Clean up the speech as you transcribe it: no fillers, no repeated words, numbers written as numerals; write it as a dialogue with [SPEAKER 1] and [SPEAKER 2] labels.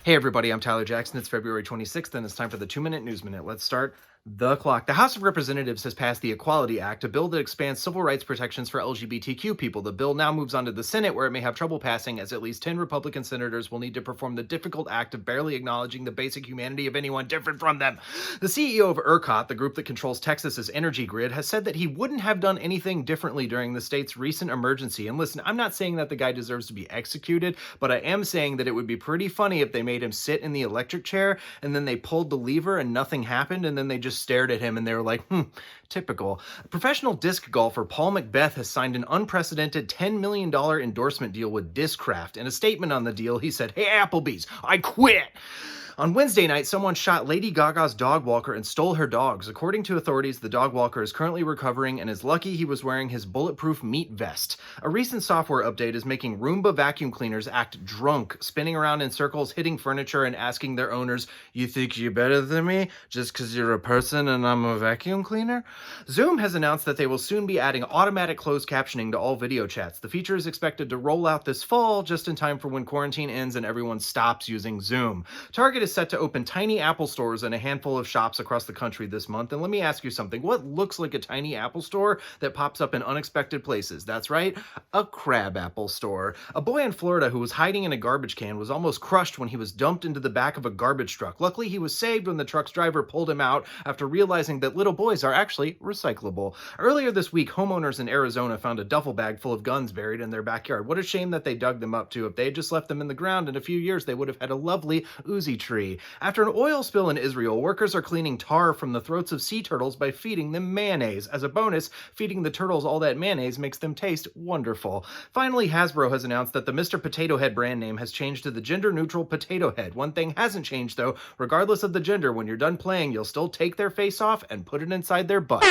[SPEAKER 1] Hey everybody, I'm Tyler Jackson. It's February 26th and it's time for the 2-Minute News Minute. Let's start the clock. The House of Representatives has passed the Equality Act, a bill that expands civil rights protections for LGBTQ people. The bill now moves on to the Senate, where it may have trouble passing, as at least 10 Republican senators will need to perform the difficult act of barely acknowledging the basic humanity of anyone different from them. The CEO of ERCOT, the group that controls Texas's energy grid, has said that he wouldn't have done anything differently during the state's recent emergency. And listen, I'm not saying that the guy deserves to be executed, but I am saying that it would be pretty funny if they made him sit in the electric chair and then they pulled the lever and nothing happened, and then they just stared at him and they were like, typical. Professional disc golfer Paul McBeth has signed an unprecedented $10 million endorsement deal with Discraft. In a statement on the deal, he said, "Hey, Applebee's, I quit." On Wednesday night, someone shot Lady Gaga's dog walker and stole her dogs. According to authorities, the dog walker is currently recovering and is lucky he was wearing his bulletproof meat vest. A recent software update is making Roomba vacuum cleaners act drunk, spinning around in circles, hitting furniture, and asking their owners, "You think you're better than me just because you're a person and I'm a vacuum cleaner?" Zoom has announced that they will soon be adding automatic closed captioning to all video chats. The feature is expected to roll out this fall, just in time for when quarantine ends and everyone stops using Zoom. Target is set to open tiny Apple stores in a handful of shops across the country this month. And let me ask you something. What looks like a tiny Apple store that pops up in unexpected places? That's right, a crab apple store. A boy in Florida who was hiding in a garbage can was almost crushed when he was dumped into the back of a garbage truck. Luckily, he was saved when the truck's driver pulled him out after realizing that little boys are actually recyclable. Earlier this week, homeowners in Arizona found a duffel bag full of guns buried in their backyard. What a shame that they dug them up too. If they had just left them in the ground, in a few years, they would have had a lovely Uzi tree. After an oil spill in Israel, workers are cleaning tar from the throats of sea turtles by feeding them mayonnaise. As a bonus, feeding the turtles all that mayonnaise makes them taste wonderful. Finally, Hasbro has announced that the Mr. Potato Head brand name has changed to the gender-neutral Potato Head. One thing hasn't changed, though. Regardless of the gender, when you're done playing, you'll still take their face off and put it inside their butt.